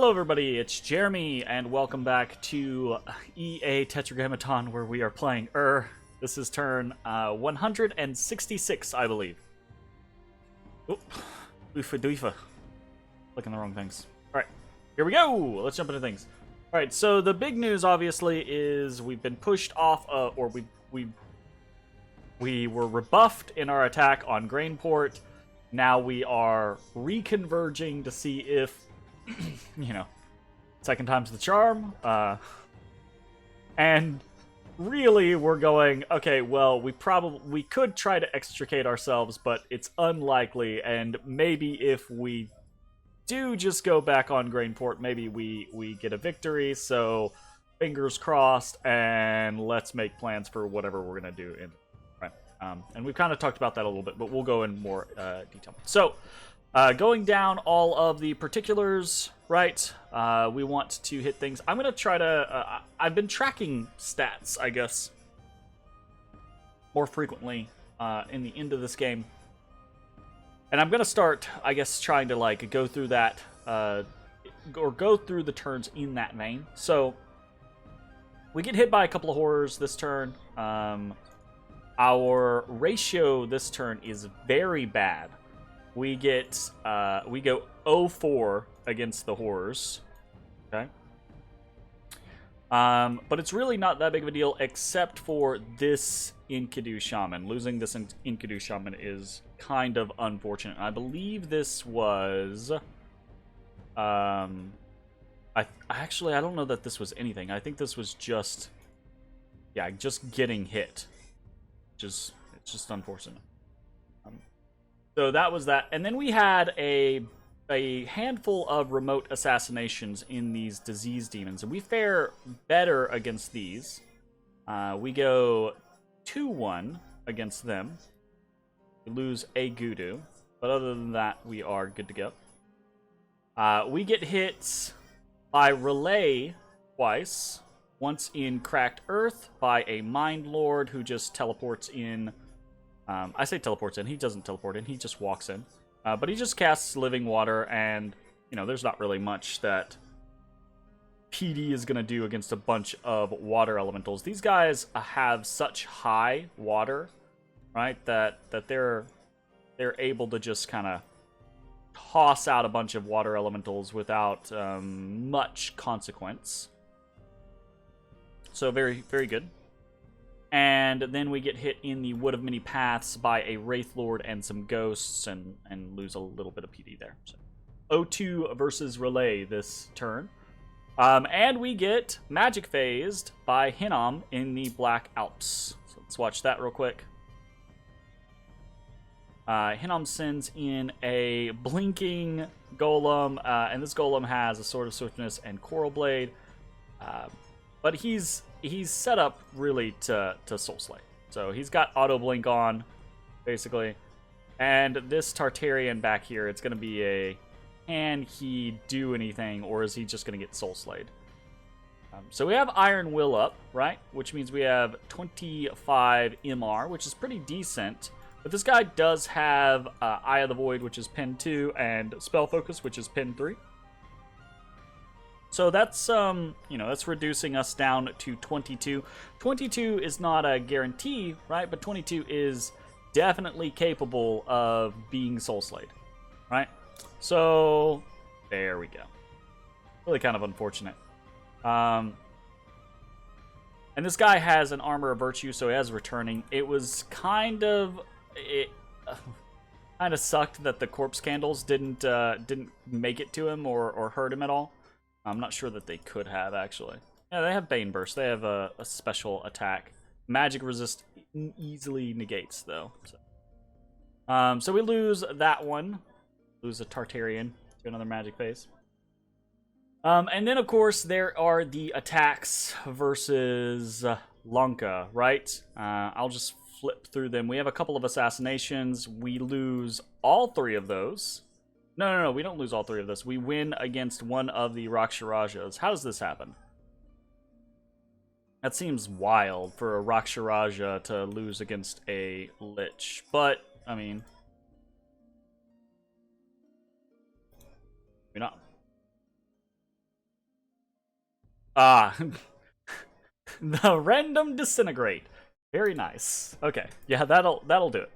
Hello everybody, it's Jeremy, and welcome back to EA Tetragrammaton, where we are playing This is turn 166, I believe. Oop. Oofa doofa. Clicking the wrong things. Alright, here we go! Let's jump into things. Alright, so the big news, obviously, is we've been pushed off, or we were rebuffed in our attack on Grainport. Now we are reconverging to see if you know, second time's the charm. And really we're going, okay, well, we could try to extricate ourselves, but it's unlikely, and maybe if we do just go back on Grainport, maybe we get a victory, so fingers crossed, and let's make plans for whatever we're gonna do in right. And we've kind of talked about that a little bit, but we'll go in more detail. So going down all of the particulars, right? We want to hit things. I'm going to try to... I've been tracking stats, I guess, more frequently in the end of this game. And I'm going to start, I guess, trying to, like, go through that, or go through the turns in that vein. So, we get hit by a couple of horrors this turn. Our ratio this turn is very bad. We get, we go 0-4 against the horrors, okay? But it's really not that big of a deal, except for this Enkidu Shaman. Losing this Enkidu Shaman is kind of unfortunate. I believe this was, actually, I don't know that this was anything. I think this was just, yeah, just getting hit. It's just unfortunate. So that was that. And then we had a handful of remote assassinations in these disease demons. And we fare better against these. We go 2-1 against them. We lose a Gudu. But other than that, we are good to go. We get hit by Relay twice. Once in Cracked Earth by a Mind Lord who just teleports in. I say teleports in. He doesn't teleport in. He just walks in. But he just casts Living Water, and, you know, there's not really much that PD is going to do against a bunch of water elementals. These guys have such high water, right, that they're able to just kind of toss out a bunch of water elementals without much consequence. So very, very good. And then we get hit in the Wood of Many Paths by a Wraith Lord and some ghosts, and lose a little bit of PD there. So 0-2 versus Relay this turn. And we get Magic Phased by Hinnom in the Black Alps. So let's watch that real quick. Hinnom sends in a Blinking Golem, and this Golem has a Sword of Swiftness and Coral Blade. But he's set up really to Soul Slay. So he's got Auto Blink on, basically. And this Tartarian back here, it's going to be a, can he do anything, or is he just going to get Soul Slayed? So we have Iron Will up, right? Which means we have 25 MR, which is pretty decent. But this guy does have Eye of the Void, which is pin 2, and Spell Focus, which is pin 3. So that's, you know, that's reducing us down to 22. 22 is not a guarantee, right? But 22 is definitely capable of being Soul Slayed, right? So, there we go. Really kind of unfortunate. And this guy has an Armor of Virtue, so he has Returning. It was kind of, kind of sucked that the Corpse Candles didn't make it to him or hurt him at all. I'm not sure that they could have, actually. Yeah, they have Bane Burst. They have a special attack. Magic Resist easily negates, though. So we lose that one. Lose a Tartarian to another Magic Phase. And then, of course, there are the attacks versus Lanka, right? I'll just flip through them. We have a couple of assassinations. We lose all 3 of those. No, we don't lose all 3 of this. We win against one of the Raksharajas. How does this happen? That seems wild for a Raksharaja to lose against a Lich. But, I mean, maybe not. Ah, the random disintegrate. Very nice. Okay, yeah, that'll do it.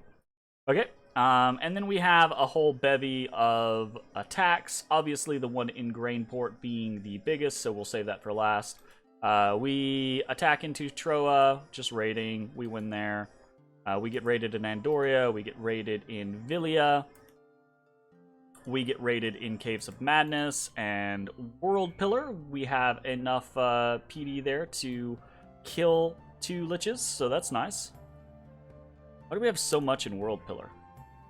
Okay, and then we have a whole bevy of attacks. Obviously, the one in Grainport being the biggest, so we'll save that for last. We attack into Troa, just raiding. We win there. We get raided in Andoria. We get raided in Villia. We get raided in Caves of Madness and World Pillar. We have enough PD there to kill 2 liches, so that's nice. Why do we have so much in World Pillar?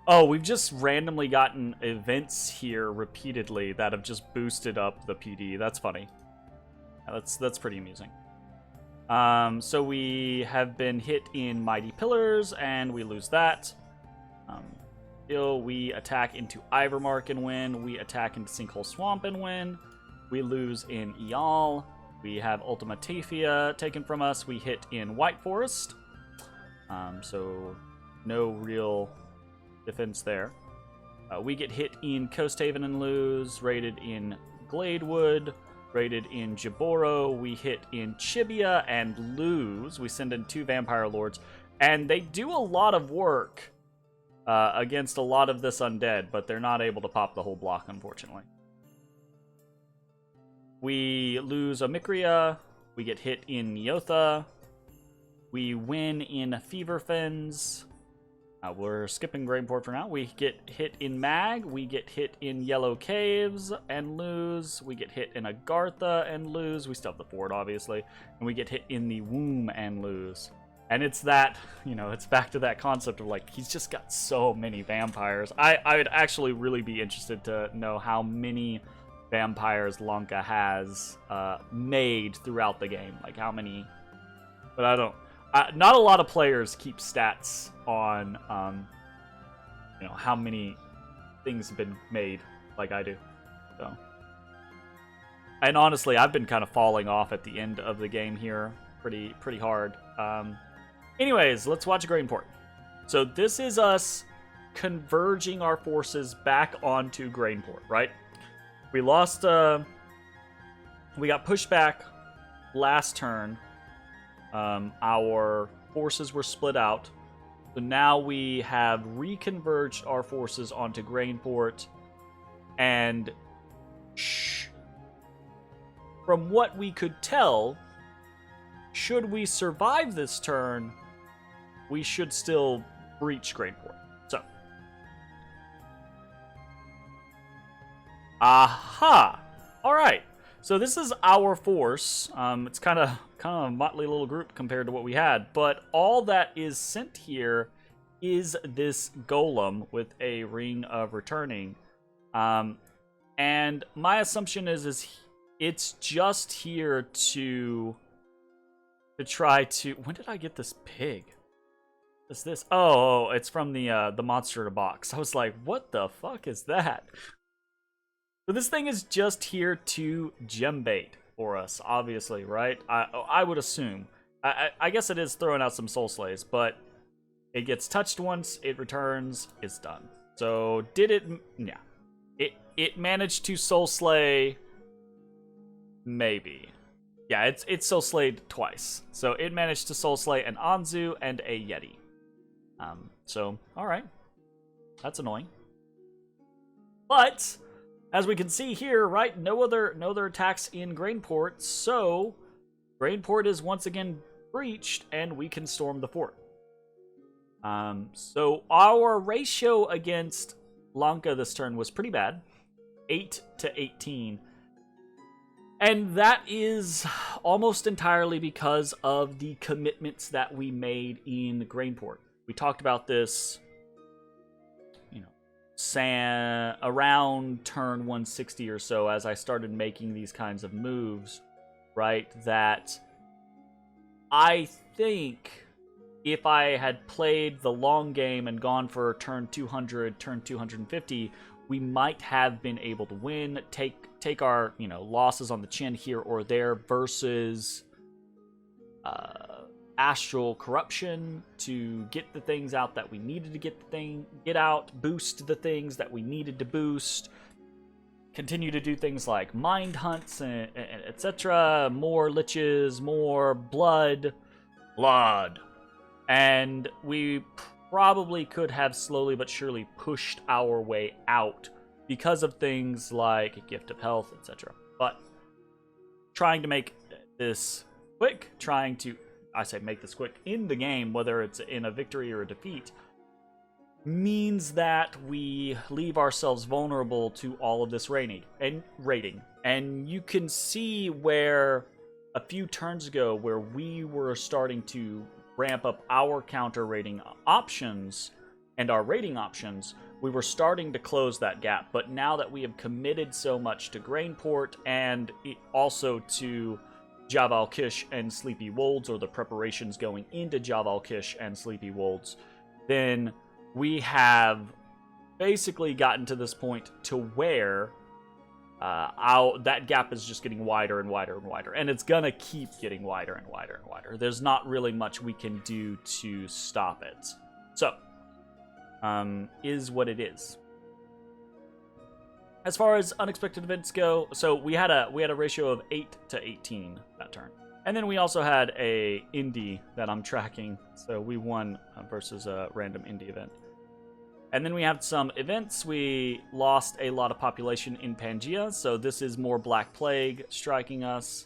Oh, we've just randomly gotten events here repeatedly that have just boosted up the PD. That's funny. That's pretty amusing. So we have been hit in Mighty Pillars, and we lose that. Still, we attack into Ivermark and win. We attack into Sinkhole Swamp and win. We lose in Eal. We have Ultima Tafia taken from us. We hit in White Forest. So no real defense there. We get hit in Coast Haven and lose. Raided in Gladewood. Raided in Jaboro. We hit in Chibia and lose. We send in 2 Vampire Lords. And they do a lot of work against a lot of this undead, but they're not able to pop the whole block, unfortunately. We lose Omicria. We get hit in Neotha. We win in Feverfens. We're skipping Grainport for now. We get hit in Mag. We get hit in Yellow Caves and lose. We get hit in Agartha and lose. We still have the fort, obviously. And we get hit in the Womb and lose. And it's that, it's back to that concept of, like, he's just got so many vampires. I would actually really be interested to know how many vampires Lanka has made throughout the game. Like, how many... But I don't... not a lot of players keep stats on, how many things have been made, like I do. So, and honestly, I've been kind of falling off at the end of the game here, pretty hard. Anyways, let's watch Grainport. So this is us converging our forces back onto Grainport, right? We lost. We got pushed back last turn. Our forces were split out. So now we have reconverged our forces onto Grainport. And from what we could tell, should we survive this turn, we should still breach Grainport. So. Aha! Alright. So this is our force. It's kind of a motley little group compared to what we had, but all that is sent here is this golem with a ring of returning. And my assumption is it's just here to try to... When did I get this pig? What's this? Oh, it's from the monster box. I was like, what the fuck is that? So this thing is just here to gem bait for us, obviously, right? I would assume. I guess it is throwing out some soul slays, but it gets touched once, it returns, it's done. So did it? Yeah, it managed to soul slay. Maybe. Yeah, it's soul slayed twice. So it managed to soul slay an Anzu and a Yeti. So all right, that's annoying. But as we can see here, right, no other attacks in Grainport, so Grainport is once again breached, and we can storm the fort. So our ratio against Lanka this turn was pretty bad, 8 to 18, and that is almost entirely because of the commitments that we made in Grainport. We talked about this, around turn 160 or so, as I started making these kinds of moves, right, that I think if I had played the long game and gone for turn 200, turn 250, we might have been able to win, take our, losses on the chin here or there, versus Astral Corruption to get the things out that we needed to get out, boost the things that we needed to boost, continue to do things like mind hunts, and etc. More liches, more blood. And we probably could have slowly but surely pushed our way out because of things like Gift of Health, etc. But trying to make this quick, make this quick in the game, whether it's in a victory or a defeat, means that we leave ourselves vulnerable to all of this rating. And you can see where a few turns ago, where we were starting to ramp up our counter rating options and our rating options, we were starting to close that gap. But now that we have committed so much to Grainport and also to Jabal Kish and Sleepy Wolds, or the preparations going into Jabal Kish and Sleepy Wolds, then we have basically gotten to this point to where that gap is just getting wider and wider and wider, and it's gonna keep getting wider and wider and wider. There's not really much we can do to stop it. So, is what it is. As far as unexpected events go, so we had a ratio of 8 to 18 that turn. And then we also had a indie that I'm tracking, so we won versus a random indie event. And then we have some events. We lost a lot of population in Pangaea, so this is more Black Plague striking us.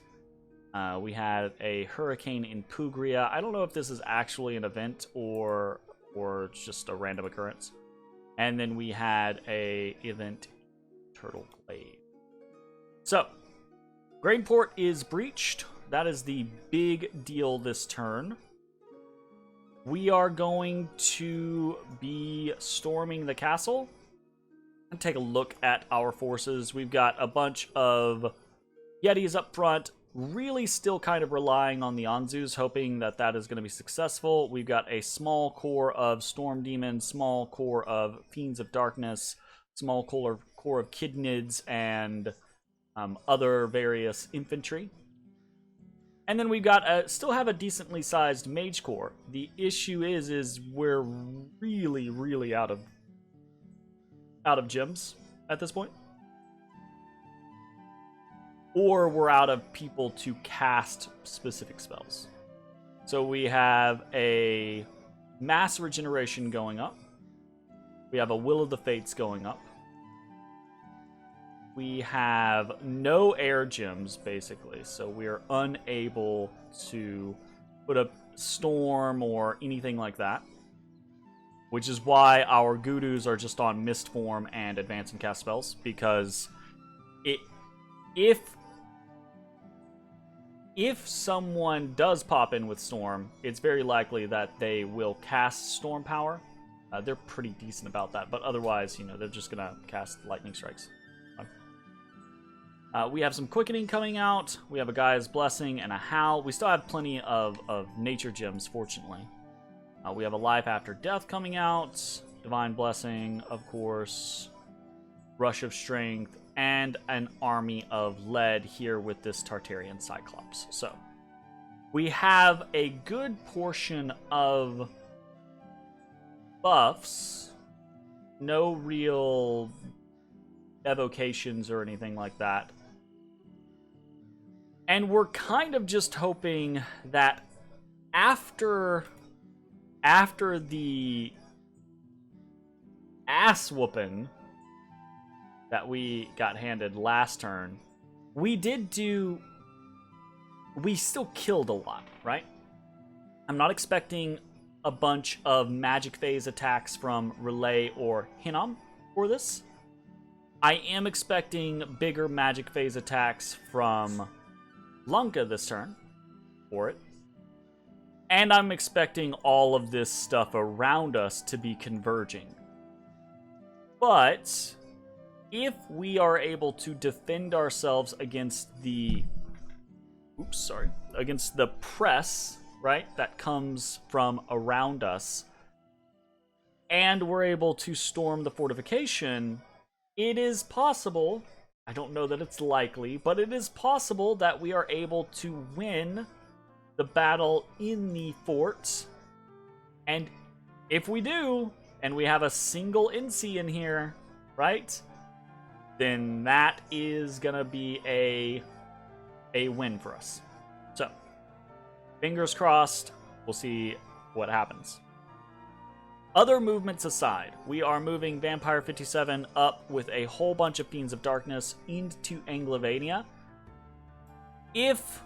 We had a hurricane in Pugria. I don't know if this is actually an event or just a random occurrence. And then we had a event in Turtle Glade. So, Grainport is breached. That is the big deal this turn. We are going to be storming the castle and take a look at our forces. We've got a bunch of Yetis up front, really still kind of relying on the Anzus, hoping that that is going to be successful. We've got a small core of Storm Demons, small core of Fiends of Darkness, small core of Kidnids, and other various infantry. And then we've got still have a decently sized mage core. The issue is we're really, really out of gems at this point. Or we're out of people to cast specific spells. So we have a Mass Regeneration going up. We have a Will of the Fates going up. We have no air gems, basically, so we're unable to put up Storm or anything like that. Which is why our Gudus are just on Mist form and Advance and Cast spells, because if someone does pop in with Storm, it's very likely that they will cast Storm Power. They're pretty decent about that, but otherwise, they're just gonna cast Lightning Strikes. We have some Quickening coming out. We have a Gaia's Blessing and a Howl. We still have plenty of nature gems, fortunately. We have a Life After Death coming out. Divine Blessing, of course. Rush of Strength. And an Army of Lead here with this Tartarian Cyclops. So, we have a good portion of buffs. No real evocations or anything like that. And we're kind of just hoping that after the ass whooping that we got handed last turn, we still killed a lot, right? I'm not expecting a bunch of magic phase attacks from Relay or Hinnom for this. I am expecting bigger magic phase attacks from Lanka this turn for it. And I'm expecting all of this stuff around us to be converging. But if we are able to defend ourselves against the press, right, that comes from around us, and we're able to storm the fortification, it is possible, I don't know that it's likely, but it is possible that we are able to win the battle in the fort. And if we do, and we have a single NC in here, right, then that is gonna be a win for us. So, fingers crossed, we'll see what happens. Other movements aside, we are moving Vampire 57 up with a whole bunch of Fiends of Darkness into Anglovania. If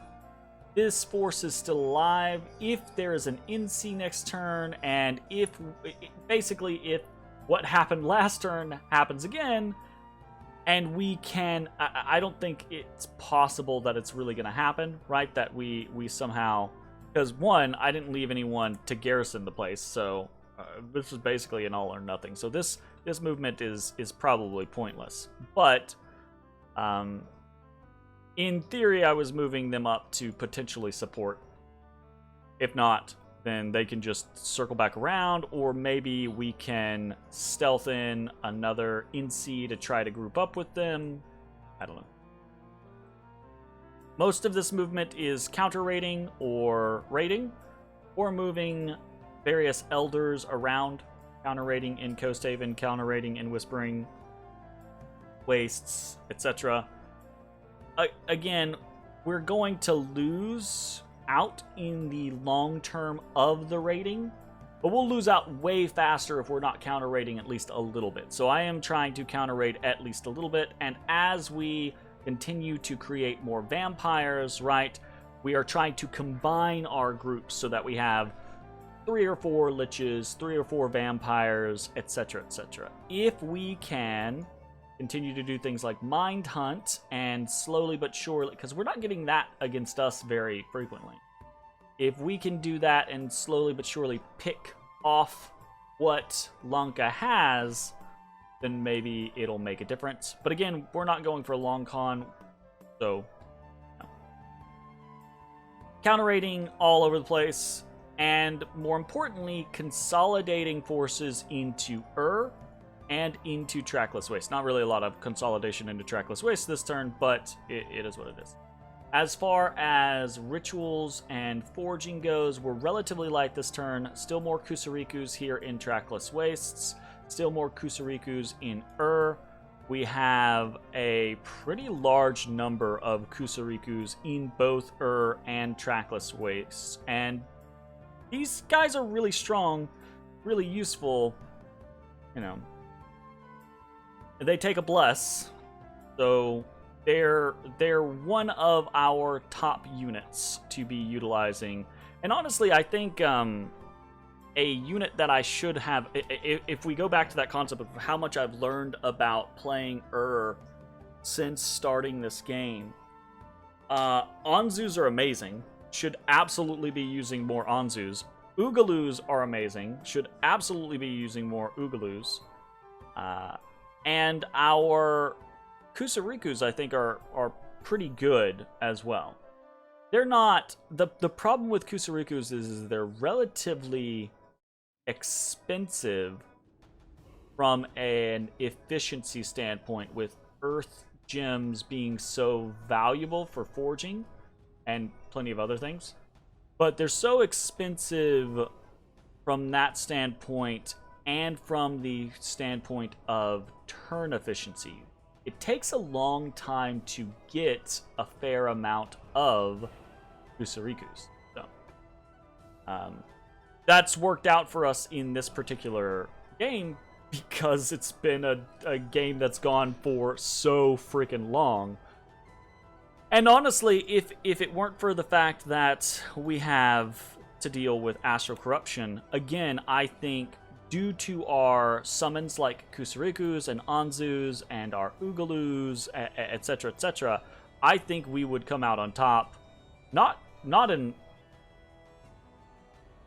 this force is still alive, if there is an NC next turn, and if what happened last turn happens again, and we can, I don't think it's possible that it's really going to happen, right? That we somehow, because one, I didn't leave anyone to garrison the place, so this is basically an all or nothing. So this movement is probably pointless. But in theory, I was moving them up to potentially support. If not, then they can just circle back around, or maybe we can stealth in another NC to try to group up with them. I don't know. Most of this movement is counter raiding or raiding, or moving various elders around, counter raiding in Coast Haven, counter raiding in Whispering Wastes, etc. Again, we're going to lose out in the long term of the raiding, but we'll lose out way faster if we're not counter raiding at least a little bit. So I am trying to counter raid at least a little bit, and as we continue to create more vampires, right, we are trying to combine our groups so that we have 3 or 4 liches, 3 or 4 vampires, etc., etc. If we can continue to do things like Mind Hunt and slowly but surely, because we're not getting that against us very frequently. If we can do that and slowly but surely pick off what Lanka has, then maybe it'll make a difference. But again, we're not going for a long con, so no. Counter raiding all over the place, and more importantly, consolidating forces into and into Trackless Waste. Not really a lot of consolidation into Trackless Waste this turn, but it is what it is. As far as rituals and forging goes, we're relatively light this turn. Still more Kusarikus here in Trackless Wastes. Still more Kusarikus in We have a pretty large number of Kusarikus in both and Trackless Wastes. And these guys are really strong, really useful, you know. They take a bless, so they're one of our top units to be utilizing. And honestly, I think a unit that I should have, if we go back to that concept of how much I've learned about playing since starting this game, Anzus are amazing. Should absolutely be using more Anzus. Oogalus are amazing. Should absolutely be using more Oogalus. And our Kusarikus, I think, are pretty good as well. They're not... The problem with Kusarikus is they're relatively expensive from an efficiency standpoint, with earth gems being so valuable for forging and plenty of other things. But they're so expensive from that standpoint, and from the standpoint of turn efficiency. It takes a long time to get a fair amount of Kusarikus. So, that's worked out for us in this particular game because it's been a game that's gone for so freaking long. And honestly, if it weren't for the fact that we have to deal with Astral Corruption, again, I think due to our summons like Kusarikus and Anzus and our Oogalus, etc., etc., I think we would come out on top. Not in...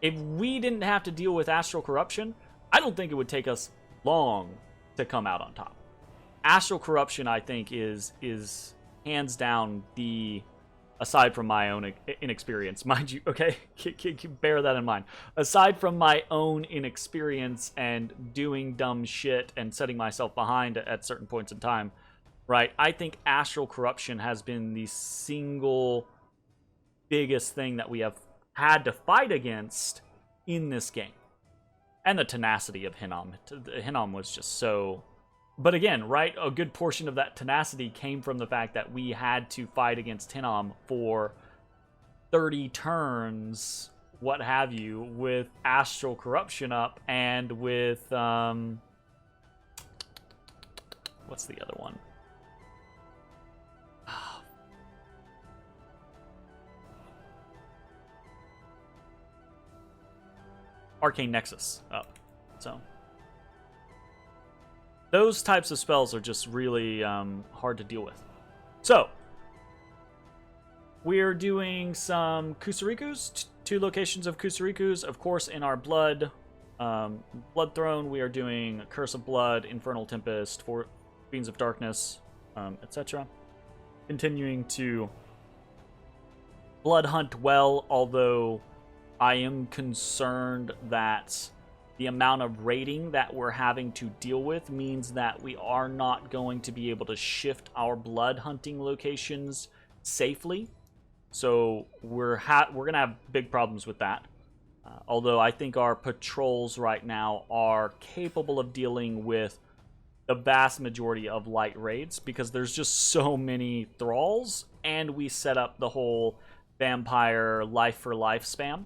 If we didn't have to deal with Astral Corruption, I don't think it would take us long to come out on top. Astral Corruption, I think, is hands down the... Aside from my own inexperience, mind you, okay? Bear that in mind. Aside from my own inexperience and doing dumb shit and setting myself behind at certain points in time, right? I think Astral Corruption has been the single biggest thing that we have had to fight against in this game. And the tenacity of Hinnom. Hinnom was just so But again, right, a good portion of that tenacity came from the fact that we had to fight against Hinnom for 30 turns, what have you, with Astral Corruption up and with, what's the other one? Arcane Nexus up. So those types of spells are just really hard to deal with. So we're doing some Kusarikus, 2 locations of Kusarikus. Of course, in our Blood Throne, we are doing Curse of Blood, Infernal Tempest, Fiends of Darkness, etc. Continuing to Blood Hunt well, although I am concerned that the amount of raiding that we're having to deal with means that we are not going to be able to shift our blood hunting locations safely. So we're going to have big problems with that. Although I think our patrols right now are capable of dealing with the vast majority of light raids, because there's just so many thralls, and we set up the whole vampire life for life spam.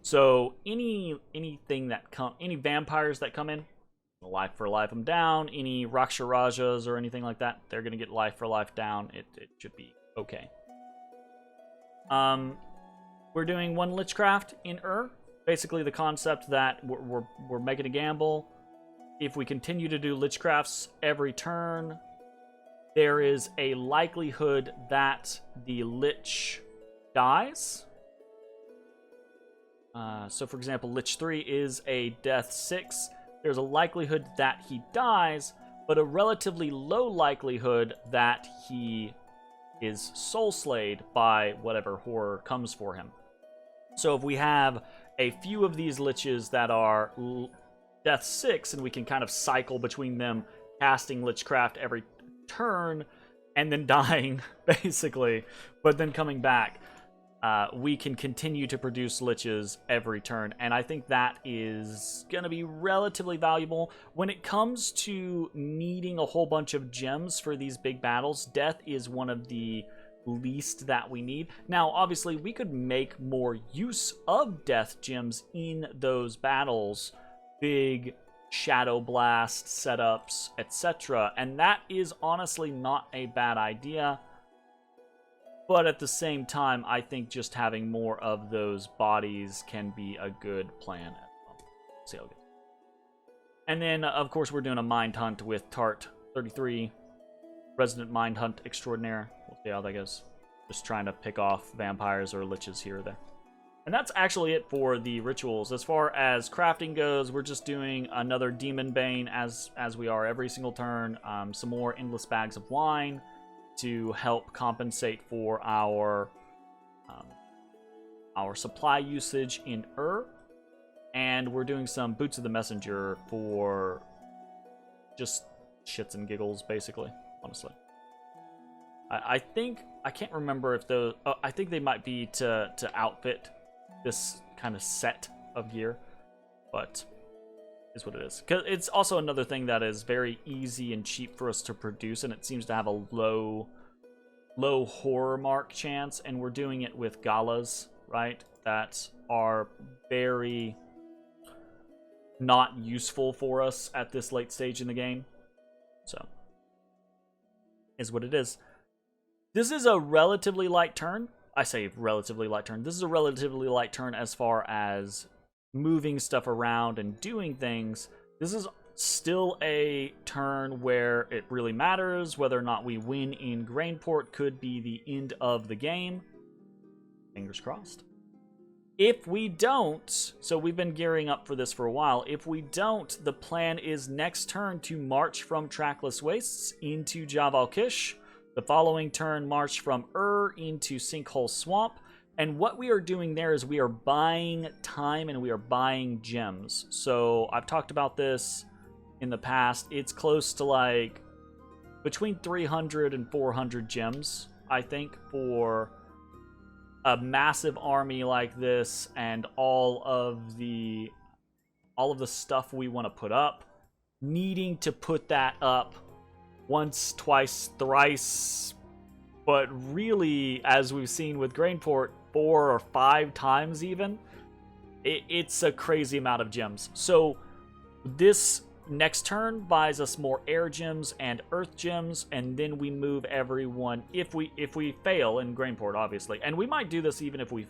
So any vampires that come in, life for life them down. Any Raksharajas or anything like that, they're gonna get life for life down. It should be okay. We're doing 1 Lichcraft in Basically the concept that we're making a gamble. If we continue to do Lichcrafts every turn, there is a likelihood that the Lich dies. So for example, Lich 3 is a death 6. There's a likelihood that he dies, but a relatively low likelihood that he is soul slayed by whatever horror comes for him. So if we have a few of these Liches that are death 6, and we can kind of cycle between them, casting Lichcraft every turn, and then dying, basically, but then coming back, we can continue to produce Liches every turn, and I think that is going to be relatively valuable. When it comes to needing a whole bunch of gems for these big battles, death is one of the least that we need. Now, obviously, we could make more use of death gems in those battles, big Shadow Blast setups, etc., and that is honestly not a bad idea. But at the same time, I think just having more of those bodies can be a good plan as well. See how it goes. And then, of course, we're doing a Mind Hunt with Tart 33, Resident Mind Hunt Extraordinaire. We'll see how that goes. Just trying to pick off vampires or liches here or there. And that's actually it for the rituals. As far as crafting goes, we're just doing another Demon Bane as we are every single turn. Some more Endless Bags of Wine to help compensate for our supply usage in and we're doing some Boots of the Messenger for just shits and giggles, basically, honestly. I think, I can't remember if those, I think they might be to outfit this kind of set of gear, but is what it is. 'Cause it's also another thing that is very easy and cheap for us to produce, and it seems to have a low horror mark chance, and we're doing it with galas, right, that are very not useful for us at this late stage in the game. So, is what it is. This is a relatively light turn. I say relatively light turn. This is a relatively light turn as far as moving stuff around and doing things. This is still a turn where it really matters. Whether or not we win in Grainport could be the end of the game. Fingers crossed. If we don't, so we've been gearing up for this for a while. If we don't, the plan is next turn to march from Trackless Wastes into Jabal Kish. The following turn, march from into Sinkhole Swamp. And what we are doing there is we are buying time and we are buying gems. So I've talked about this in the past. It's close to like between 300 and 400 gems, I think, for a massive army like this and all of the stuff we want to put up. needing to put that up once, twice, thrice, but really, as we've seen with Grainport, 4 or 5 times even. It's a crazy amount of gems. So this next turn buys us more air gems and earth gems, and then we move everyone if we fail in Grainport, obviously. And we might do this even if we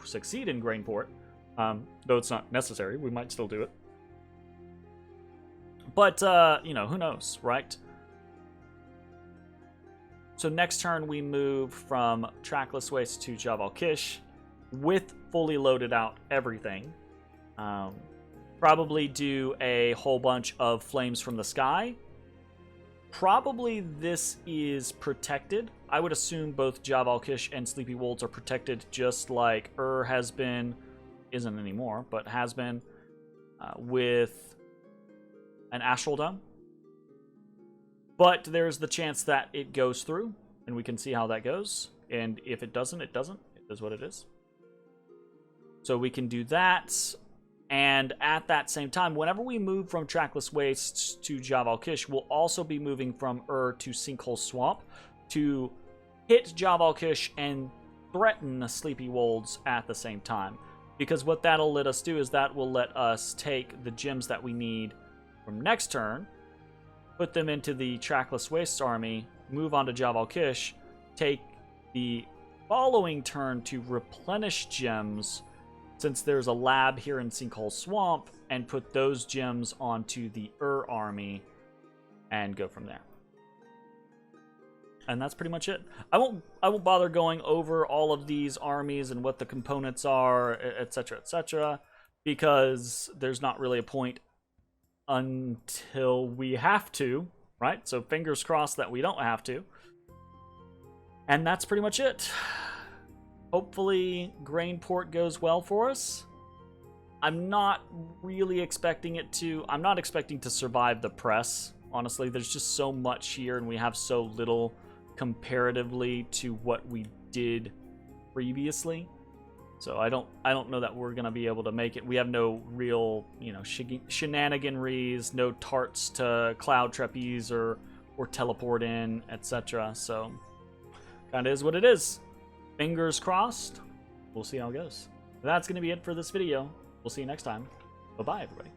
succeed in Grainport, though it's not necessary. We might still do it. But you know, who knows, right? So next turn we move from Trackless Waste to Jabal Kish with fully loaded out everything. Probably do a whole bunch of Flames from the Sky. Probably this is protected. I would assume both Jabal Kish and Sleepy Wolds are protected, just like has been, isn't anymore, but has been with an Astral Dome. But there's the chance that it goes through, and we can see how that goes. And if it doesn't, it doesn't. It is what it is. So we can do that. And at that same time, whenever we move from Trackless Wastes to Jabal Kish, we'll also be moving from to Sinkhole Swamp to hit Jabal Kish and threaten Sleepy Wolds at the same time. Because what that'll let us do is that will let us take the gems that we need from next turn, put them into the Trackless Wastes army, move on to Jabal Kish, take the following turn to replenish gems, since there's a lab here in Sinkhole Swamp, and put those gems onto the army and go from there. And that's pretty much it. I won't bother going over all of these armies and what the components are, etc., because there's not really a point until we have to, right? So fingers crossed that we don't have to. And that's pretty much it. Hopefully Grainport goes well for us. I'm not really expecting it to. I'm not expecting to survive the press. Honestly, there's just so much here, and we have so little comparatively to what we did previously. So I don't know that we're gonna be able to make it. We have no real, you know, shenaniganries, no tarts to cloud trapeze or teleport in, etc. So kind of is what it is. Fingers crossed. We'll see how it goes. That's gonna be it for this video. We'll see you next time. Bye bye, everybody.